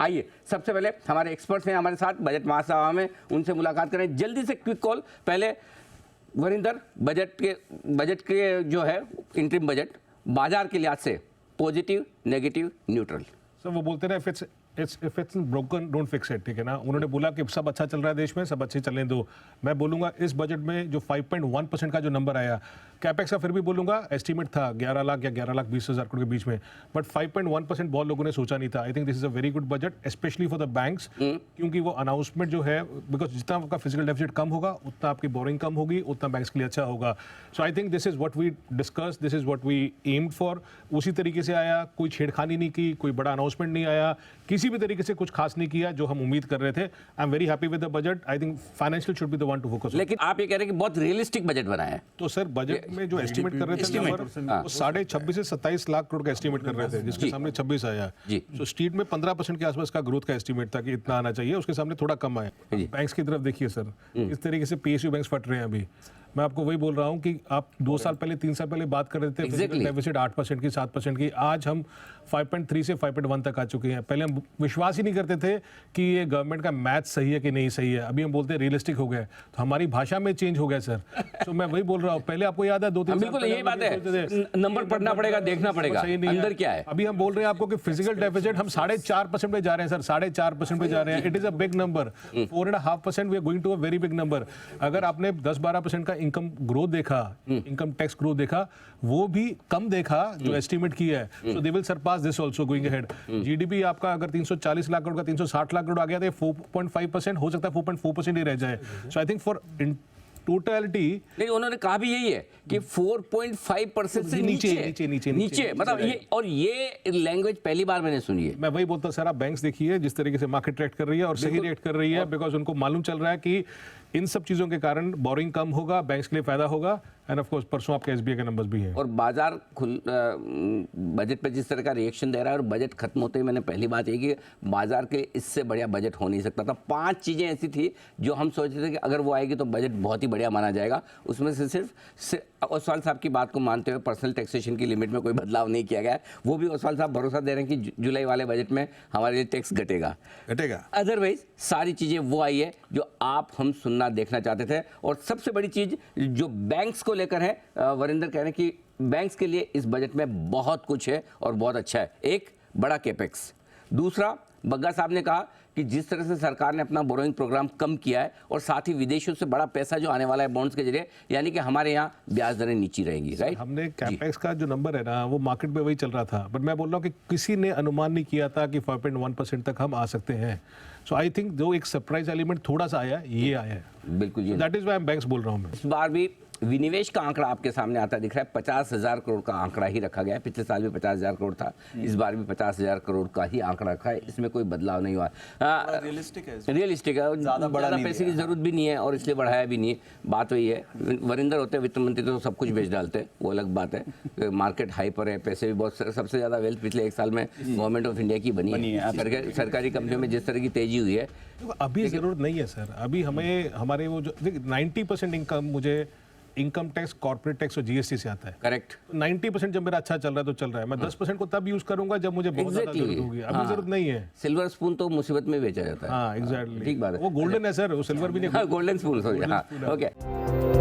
आइए सबसे पहले हमारे एक्सपर्ट्स हैं हमारे साथ बजट महासभा में, उनसे मुलाकात करें। जल्दी से क्विक कॉल। पहले वरिंदर, बजट के जो है इंटरिम बजट बाजार के लिहाज से पॉजिटिव, नेगेटिव, न्यूट्रल। सर वो बोलते हैं if it's broken don't fix it, ठीक है ना। उन्होंने बोला कि सब अच्छा चल रहा है देश में, सब अच्छे चलने दो। मैं बोलूंगा इस बजट में जो 5.1% का जो नंबर आया, कैपेक्स का फिर भी बोलूंगा एस्टीमेट था 11 लाख या 11,20,000 करोड़ के बीच में, बट 5.1% बहुत लोगों ने सोचा नहीं था। आई think this is a very good budget specially for the banks, क्योंकि वो अनाउंसमेंट जो है, बिकॉज जितना आपका फिजिकल डेफिसिट कम होगा उतना आपकी बोरिंग कम होगी, उतना बैंक्स के लिए अच्छा होगा। So I think this is what we discuss, this is what we aimed for. उसी तरीके से आया, कोई छेड़खानी नहीं की, कोई बड़ा अनाउंसमेंट नहीं आया, किसी भी तरीके से कुछ खास नहीं किया जो हम उम्मीद कर रहे थे। I am very happy with the budget. I think financial should be the one two focus. लेकिन आप ये कह रहे हैं कि बहुत रियलिस्टिक बजट बनाया है। तो सर बजट में जो एस्टीमेट कर रहे थे नंबर, वो 26.5 से 27 लाख करोड़ का एस्टीमेट कर रहे थे, जिसके सामने 26 आया। तो स्ट्रीट में 15% के आसपास का ग्रोथ का एस्टीमेट था कि इतना आना चाहिए, उसके सामने थोड़ा कम आया। बैंक्स की तरफ देखिए सर, इस तरीके से पीएसयू बैंक्स फट रहे हैं अभी। मैं आपको वही बोल रहा हूँ कि आप 2 साल पहले 3 साल पहले बात कर रहे थे डेफिसिट 8% की, 7% की, आज हम 5.3 से 5.1 तक आ चुके हैं। पहले हम विश्वास ही नहीं करते थे कि ये गवर्नमेंट का मैथ सही है कि नहीं सही है, अभी हम बोलते हैं रियलिस्टिक हो गया। तो हमारी भाषा में चेंज हो गया सर। तो मैं वही बोल रहा हूँ, पहले आपको याद है 2-3 साल बिल्कुल यही बात है, नंबर पढ़ना पड़ेगा, देखना पड़ेगा अंदर क्या है। अभी हम बोल रहे हैं आपको कि फिजिकल डेफिसिट हम 4.5% पे जा रहे हैं सर, 4.5% पे जा रहे हैं। It is a big number. 4.5% we are going to a very big number. अगर आपने 10-12% का इनकम ग्रोथ देखा, इनकम टैक्स ग्रोथ देखा, वो भी कम देखा जो एस्टीमेट किया है, so they will surpass this also going ahead. GDP आपका अगर 340 लाख करोड़ का 360 लाख करोड़ आ गया तो 4.5% हो सकता है, 4.4% ही रह जाए। सो आई थिंक फॉर टोटलिटी, लेकिन उन्होंने कहा भी यही है कि 4.5% से नीचे मतलब ये, और ये लैंग्वेज पहली बार मैंने सुनी है। मैं वही बोलता हूं सर, आप बैंक्स देखिए जिस तरीके से मार्केट रिएक्ट कर रही है, और सही रिएक्ट कर रही है, बिकॉज उनको मालूम चल रहा है कि इन सब चीजों के कारण बोरिंग कम होगा, बैंक्स के लिए फायदा होगा। एंड ऑफ कोर्स परसों आपके एसबीआई के नंबर्स भी हैं। और बाजार बजट पे जिस तरह का रिएक्शन दे रहा है, और बजट खत्म होते ही मैंने पहली बात ये कि बाजार के इससे बढ़िया बजट हो नहीं सकता था। 5 चीजें ऐसी थी जो हम सोचते थे कि अगर वो आएगी तो बजट बहुत ही बढ़िया माना जाएगा। उसमें से सिर्फ ओसवाल साहब की बात को मानते हुए पर्सनल टैक्सेशन की लिमिट में कोई बदलाव नहीं किया गया है। वो भी ओसवाल साहब भरोसा दे रहे हैं कि जुलाई वाले बजट में हमारे लिए टैक्स घटेगा। अदरवाइज सारी चीजें वो आई है जो आप हम सुनना देखना चाहते थे। और सबसे बड़ी चीज जो बैंक्स को लेकर है, वरिंदर कह रहे हैं कि बैंक्स के लिए इस बजट में बहुत कुछ है और बहुत अच्छा है। एक बड़ा कैपेक्स, दूसरा बग्गा साहब ने कहा कि जिस तरह से सरकार ने अपना बोरोइंग प्रोग्राम कम किया है, और साथ ही विदेशों से बड़ा पैसा जो आने वाला है बॉन्ड्स के जरिए, यानी कि हमारे यहाँ ब्याज दरें नीची रहेंगी। राइट, हमने कैपेक्स का जो नंबर है ना, वो मार्केट में वही चल रहा था, बट मैं बोल रहा हूँ कि किसी ने अनुमान नहीं किया था कि 5.1% तक हम आ सकते हैं। सो आई थिंक जो एक सरप्राइज एलिमेंट थोड़ा सा आया, ये आया है। बिल्कुल, that is why I am banks बोल रहा हूँ मैं। इस बार भी विनिवेश का आंकड़ा आपके सामने आता दिख रहा है। 50,000 करोड़ का आंकड़ा ही रखा गया है। पिछले साल भी 50,000 करोड़ था, इस बार भी 50,000 करोड़ का ही आंकड़ा रखा है। इसमें कोई बदलाव नहीं हुआ। रियलिस्टिक है, ज़्यादा पैसे की जरूरत भी नहीं है और इसलिए बढ़ाया भी नहीं है। बात वही है, वरिंदर होते हैं वित्त मंत्री तो सब कुछ बेच डालते हैं, वो अलग बात है। मार्केट हाई पर है, पैसे भी बहुत, सबसे ज़्यादा वेल्थ पिछले 1 साल में गवर्नमेंट ऑफ इंडिया की बनी है। सरकारी कंपनियों में जिस तरह की तेजी हुई है, अभी जरूरत नहीं है सर। अभी हमें हमारे वो जो 90% इनकम मुझे इनकम टैक्स, कॉर्पोरेट टैक्स और जीएसटी से आता है। करेक्ट। 90% जब मेरा अच्छा चल रहा है तो चल रहा है। मैं 10% को तब यूज करूंगा जब मुझे बहुत ज्यादा जरूरत होगी। अभी जरूरत नहीं है। सिल्वर स्पून तो मुसीबत में बेचा जाता है। हाँ, एग्जैक्टली, ठीक बात है। वो गोल्डन है सर, वो सिल्वर भी नहीं। Golden spoon, okay.